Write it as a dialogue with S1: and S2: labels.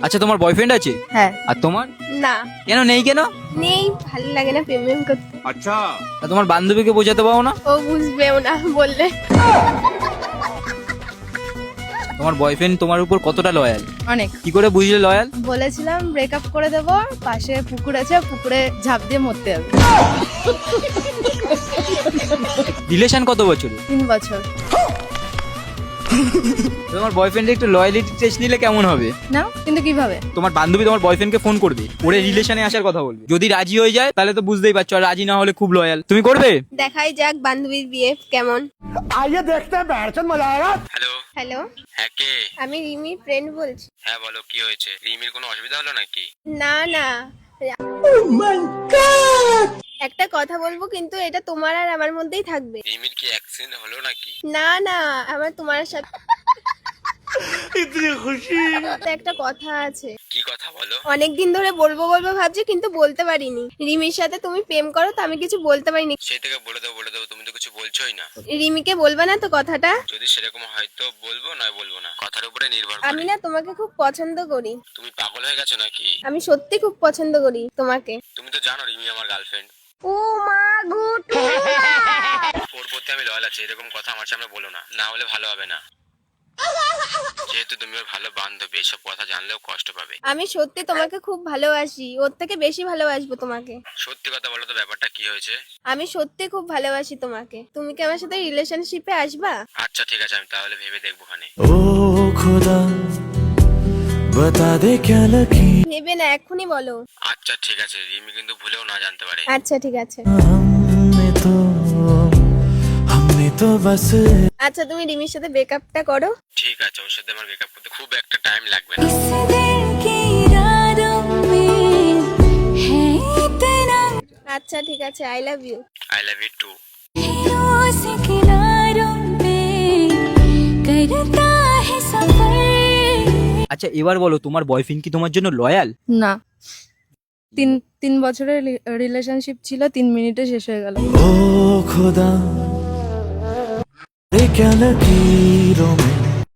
S1: আচ্ছা, তোমার বয়ফ্রেন্ড আছে?
S2: হ্যাঁ।
S1: আর তোমার?
S2: না,
S1: কেন নেই? কেন?
S2: নেই, ভালো লাগে না প্রেম করতে।
S3: अच्छा
S1: আর তোমার বান্ধবীকে বোঝাতে পারো না?
S2: ও বুঝবেও না বললে।
S1: তোমার বয়ফ্রেন্ড তোমার উপর কতটা লয়াল?
S2: অনেক।
S1: কি করে বুঝলে লয়াল?
S2: বলেছিলাম ব্রেকআপ করে দেব, পাশে পুকুর আছে, পুকুরে ঝাঁপ দিয়ে মরতে হবে।
S1: রিলেশন কত বছরের?
S2: 3 বছর।
S1: তোমার বয়ফ্রেন্ড একটু লয়ালিটি টেস্ট নিলে কেমন হবে?
S2: না, কিন্তু কিভাবে?
S1: তোমার বান্ধবী তোমার বয়ফ্রেন্ডকে ফোন করবে, ওরে রিলেশনে আসার কথা বলবে, যদি রাজি হয়ে যায় তাহলে তো বুঝতেই পারছো, আর রাজি না হলে খুব লয়াল। তুমি করবে?
S2: দেখাই যাক বান্ধবীর বিয়ে কেমন।
S3: आइए देखते हैं बैठचंद मजा आएगा।
S4: হ্যালো,
S2: হ্যালো,
S4: হ্যাঁ কে?
S2: আমি রিমি ফ্রেন্ড বলছি।
S4: হ্যাঁ বলো, কি হয়েছে? রিমির কোনো অসুবিধা হলো নাকি?
S2: না না, একটা কথা বলবো, কিন্তু এটা তোমার আর আমার মধ্যেই থাকবে।
S4: রিমির কি অ্যাক্সিডেন্ট হলো নাকি?
S2: না না, আমার তোমার সাথে একটা কথা আছে।
S4: কি কথা বলো?
S2: অনেকদিন ধরে বলবো বলবো ভাবছি, কিন্তু বলতে পারিনি। রিমির সাথে তুমি প্রেম করো তো আমি কিছু বলতে পারিনি।
S4: সেই থেকে বলে দেবো, তুমি তো কিছু বলছোই না।
S2: রিমিকে বলবে না তো কথাটা?
S4: যদি সেরকম হয় তো বলবো, নয় বলবো না, কথার উপরে নির্ভর
S2: আমি
S4: করে।
S2: না তোমাকে খুব পছন্দ করি।
S4: তুমি পাগল হয়ে গেছো নাকি?
S2: আমি সত্যি খুব পছন্দ করি তোমাকে।
S4: তুমি তো জানো রিমি আমার গার্লফ্রেন্ড।
S2: ও মা গুটু,
S4: ওর প্রতি আমি লয়াল আছি, এরকম কথা আমার সামনে বলো না, না হলে ভালো হবে না। যেহেতু তুমি ওর ভালো বান্ধবী, এসব কথা জানলেও কষ্ট পাবে।
S2: আমি সত্যি তোমাকে খুব ভালোবাসি, ওর থেকে বেশি ভালোবাসবো তোমাকে।
S4: সত্যি কথা বলো তো, ব্যাপারটা কি হয়েছে?
S2: আমি সত্যি খুব ভালোবাসি তোমাকে। তুমি কি আমার সাথে রিলেশনশিপে আসবা?
S4: আচ্ছা ঠিক আছে, আমি তাহলে ভেবে দেখবো খানে।
S5: ओ खुदा बता दे क्या लकी
S2: ভেবে না, এক্ষুনি বলো।
S4: আচ্ছা ঠিক আছে, রিমি কিন্তু ভুলেও না জানতে পারে।
S2: আচ্ছা ঠিক আছে।
S5: हमने तो बस
S2: আচ্ছা, তুমি রিমির সাথে ব্রেকআপটা করো।
S4: ঠিক আছে, ওর সাথে আমার ব্রেকআপ করতে খুব একটা টাইম লাগবে না।
S2: আচ্ছা ঠিক আছে, I love you.
S4: I love you too.
S1: আচ্ছা, এবার বলো, তোমার বয়ফ্রেন্ড কি তোমার জন্য লয়াল?
S2: না, তিন বছরের রিলেশনশিপ ছিল, 3 মিনিটে শেষ হয়ে গেল।
S5: ओ खुदा दे क्या लकीरों में